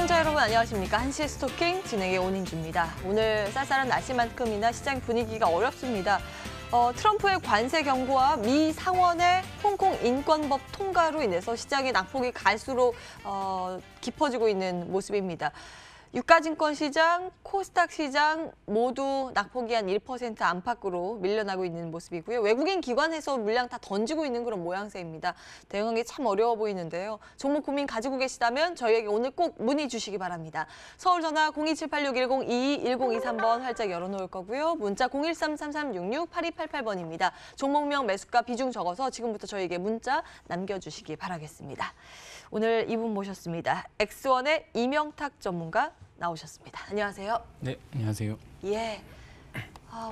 시청자 여러분 안녕하십니까. 한시의 스토킹 진행의 온인주입니다. 오늘 쌀쌀한 날씨만큼이나 시장 분위기가 어렵습니다. 트럼프의 관세 경고와 미 상원의 홍콩 인권법 통과로 인해서 시장의 낙폭이 갈수록 깊어지고 있는 모습입니다. 유가증권 시장, 코스닥 시장 모두 낙폭이 한 1% 안팎으로 밀려나고 있는 모습이고요. 외국인 기관에서 물량 다 던지고 있는 그런 모양새입니다. 대응하기 참 어려워 보이는데요. 종목 고민 가지고 계시다면 저희에게 오늘 꼭 문의 주시기 바랍니다. 서울 전화 0278610221023번 활짝 열어놓을 거고요. 문자 01333668288번입니다. 종목명, 매수가, 비중 적어서 지금부터 저희에게 문자 남겨주시기 바라겠습니다. 오늘 이분 모셨습니다. 엑스원의 이명탁 전문가 나오셨습니다. 안녕하세요. 네, 안녕하세요. 예.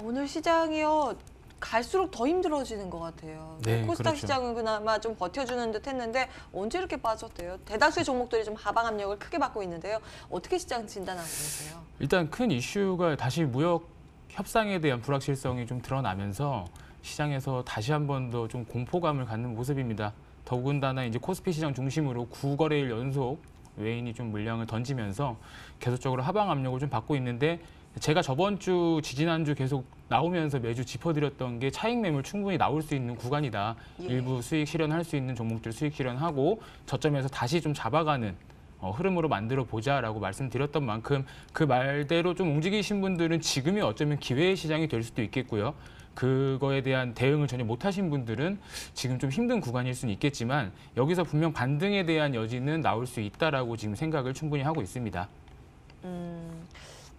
오늘 시장이요. 갈수록 더 힘들어지는 것 같아요. 네, 코스닥 그렇죠. 시장은 그나마 좀 버텨주는 듯 했는데 언제 이렇게 빠졌대요? 대다수의 종목들이 좀 하방 압력을 크게 받고 있는데요. 어떻게 시장 진단하고 계세요? 일단 큰 이슈가 다시 무역 협상에 대한 불확실성이 좀 드러나면서 시장에서 다시 한 번 더 좀 공포감을 갖는 모습입니다. 더군다나 이제 코스피 시장 중심으로 9거래일 연속 외인이 좀 물량을 던지면서 계속적으로 하방 압력을 좀 받고 있는데, 제가 저번 주, 지지난주 계속 나오면서 매주 짚어드렸던 게 차익 매물 충분히 나올 수 있는 구간이다. 예. 일부 수익 실현할 수 있는 종목들 수익 실현하고 저점에서 다시 좀 잡아가는 흐름으로 만들어 보자라고 말씀드렸던 만큼 그 말대로 좀 움직이신 분들은 지금이 어쩌면 기회의 시장이 될 수도 있겠고요. 그거에 대한 대응을 전혀 못하신 분들은 지금 좀 힘든 구간일 수는 있겠지만 여기서 분명 반등에 대한 여지는 나올 수 있다라고 지금 생각을 충분히 하고 있습니다.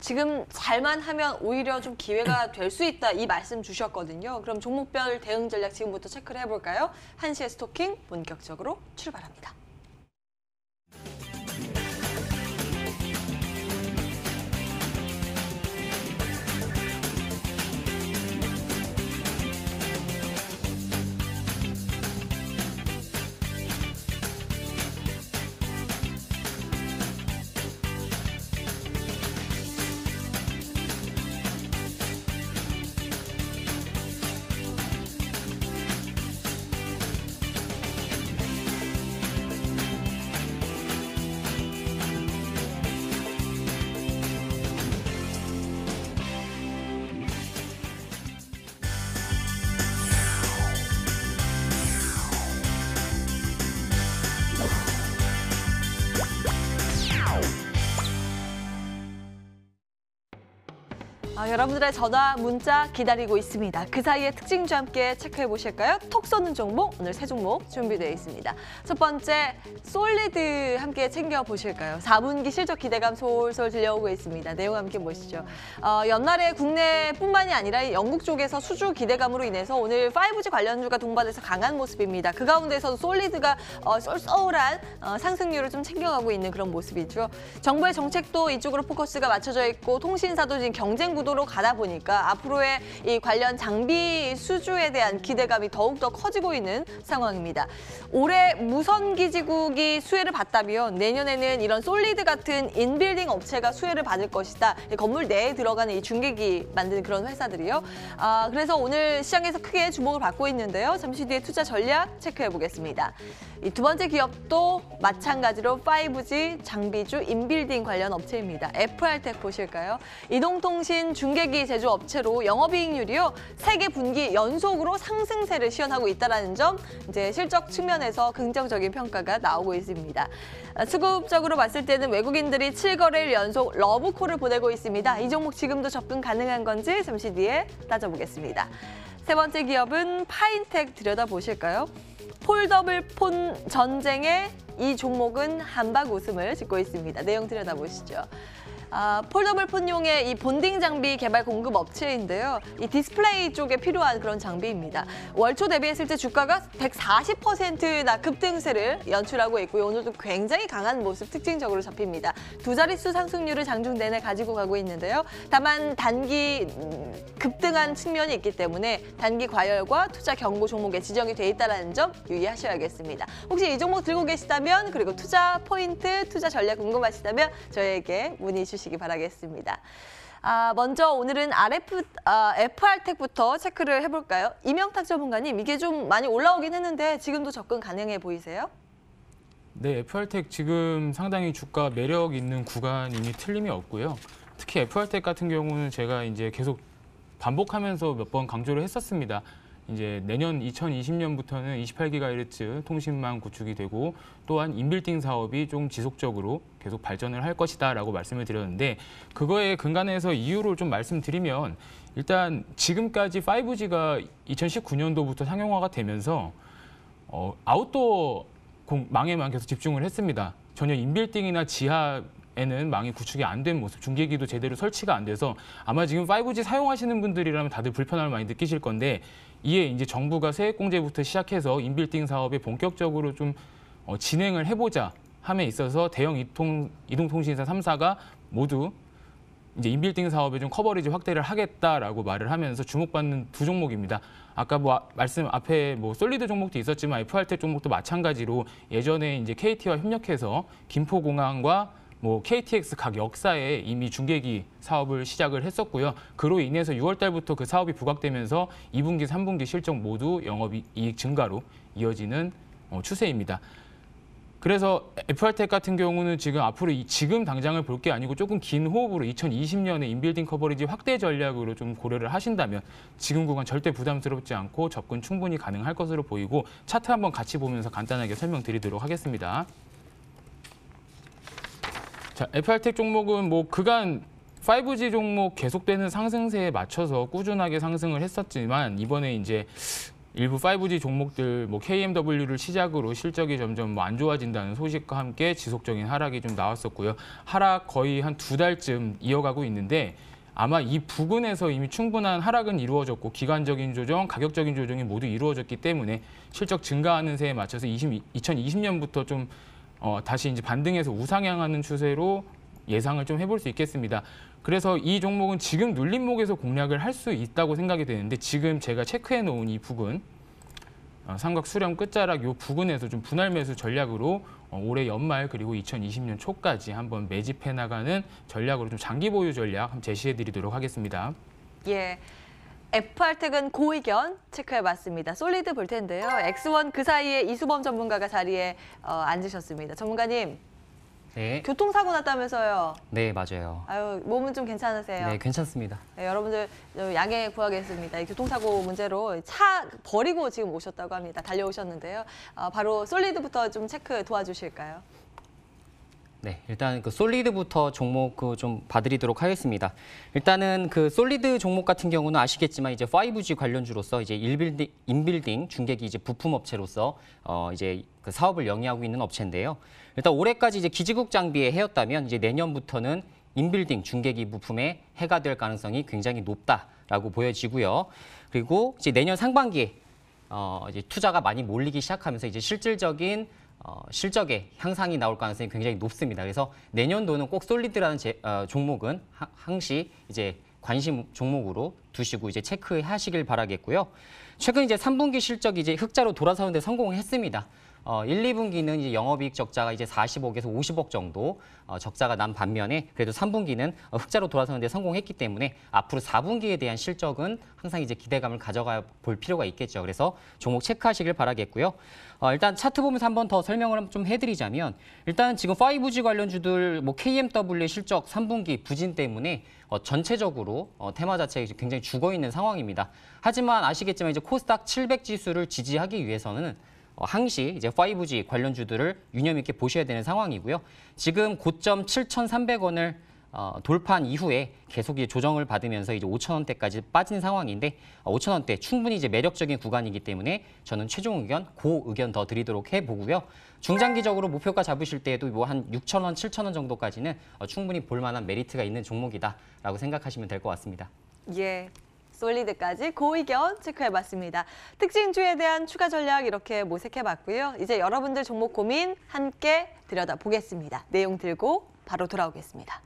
지금 잘만 하면 오히려 좀 기회가 될 수 있다 이 말씀 주셨거든요. 그럼 종목별 대응 전략 지금부터 체크를 해볼까요? 한시의 스토킹 본격적으로 출발합니다. 여러분들의 전화, 문자 기다리고 있습니다. 그 사이에 특징주와 함께 체크해 보실까요? 톡 쏘는 종목, 오늘 세 종목 준비되어 있습니다. 첫 번째, 솔리드 함께 챙겨 보실까요? 4분기 실적 기대감 솔솔 들려오고 있습니다. 내용 함께 보시죠. 연말에 국내뿐만이 아니라 영국 쪽에서 수주 기대감으로 인해서 오늘 5G 관련주가 동반해서 강한 모습입니다. 그 가운데서도 솔리드가 쏠쏠한 상승률을 좀 챙겨가고 있는 그런 모습이죠. 정부의 정책도 이쪽으로 포커스가 맞춰져 있고 통신사도 지금 경쟁 구도로 가다 보니까 앞으로의 이 관련 장비 수주에 대한 기대감이 더욱더 커지고 있는 상황입니다. 올해 무선기지국이 수혜를 받다면 내년에는 이런 솔리드 같은 인빌딩 업체가 수혜를 받을 것이다. 건물 내에 들어가는 이 중계기 만드는 그런 회사들이요. 그래서 오늘 시장에서 크게 주목을 받고 있는데요. 잠시 뒤에 투자 전략 체크해 보겠습니다. 이 두 번째 기업도 마찬가지로 5G 장비주 인빌딩 관련 업체입니다. FR텍 보실까요? 이동통신 중계기 제조업체로 영업이익률이요 3개 분기 연속으로 상승세를 시현하고 있다는 점, 이제 실적 측면에서 긍정적인 평가가 나오고 있습니다. 수급적으로 봤을 때는 외국인들이 7거래일 연속 러브콜을 보내고 있습니다. 이 종목 지금도 접근 가능한 건지 잠시 뒤에 따져보겠습니다. 세 번째 기업은 파인텍 들여다보실까요? 폴더블 폰 전쟁에 이 종목은 한박 웃음을 짓고 있습니다. 내용 들여다보시죠. 폴더블 폰용의 이 본딩 장비 개발 공급 업체인데요. 이 디스플레이 쪽에 필요한 그런 장비입니다. 월초 대비했을 때 주가가 140%나 급등세를 연출하고 있고요. 오늘도 굉장히 강한 모습 특징적으로 잡힙니다. 두 자릿수 상승률을 장중 내내 가지고 가고 있는데요. 다만 단기 급등한 측면이 있기 때문에 단기 과열과 투자 경고 종목에 지정이 돼 있다는 점 유의하셔야겠습니다. 혹시 이 종목 들고 계시다면, 그리고 투자 포인트, 투자 전략 궁금하시다면 저희에게 문의 주시기 바라겠습니다. 먼저 오늘은 FR텍부터 체크를 해볼까요? 이명탁 전문가님, 이게 좀 많이 올라오긴 했는데 지금도 접근 가능해 보이세요? 네, FR텍 지금 상당히 주가 매력 있는 구간임이 틀림이 없고요. 특히 FR텍 같은 경우는 제가 이제 계속 반복하면서 몇 번 강조를 했었습니다. 이제 내년 2020년부터는 28GHz 통신망 구축이 되고 또한 인빌딩 사업이 좀 지속적으로 계속 발전을 할 것이다라고 말씀을 드렸는데 그거에 근간해서 이유를 좀 말씀드리면 일단 지금까지 5G가 2019년도부터 상용화가 되면서 아웃도어 망에만 계속 집중을 했습니다. 전혀 인빌딩이나 지하에는 망이 구축이 안 된 모습, 중계기도 제대로 설치가 안 돼서 아마 지금 5G 사용하시는 분들이라면 다들 불편함을 많이 느끼실 건데 이에 이제 정부가 세액공제부터 시작해서 인빌딩 사업에 본격적으로 좀 진행을 해보자 함에 있어서 대형 이동통신사 3사가 모두 이제 인빌딩 사업에 좀 커버리지 확대를 하겠다라고 말을 하면서 주목받는 두 종목입니다. 아까 말씀 앞에 솔리드 종목도 있었지만 FR텍 종목도 마찬가지로 예전에 이제 KT와 협력해서 김포공항과 KTX 각 역사에 이미 중계기 사업을 시작을 했었고요. 그로 인해서 6월 달부터 그 사업이 부각되면서 2분기, 3분기 실적 모두 영업이익 증가로 이어지는 추세입니다. 그래서 FR텍 같은 경우는 지금 앞으로 지금 당장을 볼 게 아니고 조금 긴 호흡으로 2020년에 인빌딩 커버리지 확대 전략으로 좀 고려를 하신다면 지금 구간 절대 부담스럽지 않고 접근 충분히 가능할 것으로 보이고 차트 한번 같이 보면서 간단하게 설명드리도록 하겠습니다. 자, FR텍 종목은 그간 5G 종목 계속되는 상승세에 맞춰서 꾸준하게 상승을 했었지만 이번에 이제 일부 5G 종목들 KMW를 시작으로 실적이 점점 안 좋아진다는 소식과 함께 지속적인 하락이 좀 나왔었고요. 하락 거의 한 2달쯤 이어가고 있는데 아마 이 부근에서 이미 충분한 하락은 이루어졌고 기간적인 조정, 가격적인 조정이 모두 이루어졌기 때문에 실적 증가하는 새에 맞춰서 2020년부터 좀 다시 이제 반등해서 우상향하는 추세로 예상을 좀 해볼 수 있겠습니다. 그래서 이 종목은 지금 눌림목에서 공략을 할 수 있다고 생각이 되는데 지금 제가 체크해 놓은 이 부근 삼각 수렴 끝자락 이 부근에서 좀 분할 매수 전략으로 올해 연말 그리고 2020년 초까지 한번 매집해 나가는 전략으로 좀 장기 보유 전략 한번 제시해 드리도록 하겠습니다. 예. FR텍은 고의견 체크해봤습니다. 솔리드 볼 텐데요. X1 그 사이에 이수범 전문가가 자리에 앉으셨습니다. 전문가님, 네. 교통사고 났다면서요? 네, 맞아요. 아유, 몸은 좀 괜찮으세요? 네, 괜찮습니다. 네, 여러분들 양해 구하겠습니다. 이 교통사고 문제로 차 버리고 지금 오셨다고 합니다. 달려오셨는데요. 바로 솔리드부터 좀 체크 도와주실까요? 네, 일단 그 솔리드부터 종목 좀 봐드리도록 하겠습니다. 일단은 그 솔리드 종목 같은 경우는 아시겠지만 이제 5G 관련주로서 이제 인빌딩 중계기 이제 부품 업체로서 이제 그 사업을 영위하고 있는 업체인데요. 일단 올해까지 이제 기지국 장비에 해였다면 이제 내년부터는 인빌딩 중계기 부품에 해가 될 가능성이 굉장히 높다라고 보여지고요. 그리고 이제 내년 상반기에 이제 투자가 많이 몰리기 시작하면서 이제 실질적인 실적의 향상이 나올 가능성이 굉장히 높습니다. 그래서 내년도는 꼭 솔리드라는 종목은 항시 이제 관심 종목으로 두시고 이제 체크하시길 바라겠고요. 최근 이제 3분기 실적이 이제 흑자로 돌아서는데 성공했습니다. 1, 2분기는 이제 영업이익 적자가 이제 40억에서 50억 정도 적자가 난 반면에 그래도 3분기는 흑자로 돌아서는데 성공했기 때문에 앞으로 4분기에 대한 실적은 항상 이제 기대감을 가져가 볼 필요가 있겠죠. 그래서 종목 체크하시길 바라겠고요. 일단 차트 보면서 한 번 더 설명을 좀 해드리자면 일단 지금 5G 관련주들 KMW의 실적 3분기 부진 때문에 전체적으로 테마 자체가 굉장히 죽어 있는 상황입니다. 하지만 아시겠지만 이제 코스닥 700 지수를 지지하기 위해서는 항시 이제 5G 관련주들을 유념 있게 보셔야 되는 상황이고요. 지금 고점 7,300원을 돌파한 이후에 계속 이제 조정을 받으면서 이제 5,000원대까지 빠진 상황인데 5,000원대 충분히 이제 매력적인 구간이기 때문에 저는 최종 의견, 고 의견 더 드리도록 해보고요. 중장기적으로 목표가 잡으실 때에도 한 6,000원, 7,000원 정도까지는 충분히 볼만한 메리트가 있는 종목이다라고 생각하시면 될 것 같습니다. 예. 솔리드까지 고의견 체크해봤습니다. 특징주에 대한 추가 전략 이렇게 모색해봤고요. 이제 여러분들 종목 고민 함께 들여다보겠습니다. 내용 들고 바로 돌아오겠습니다.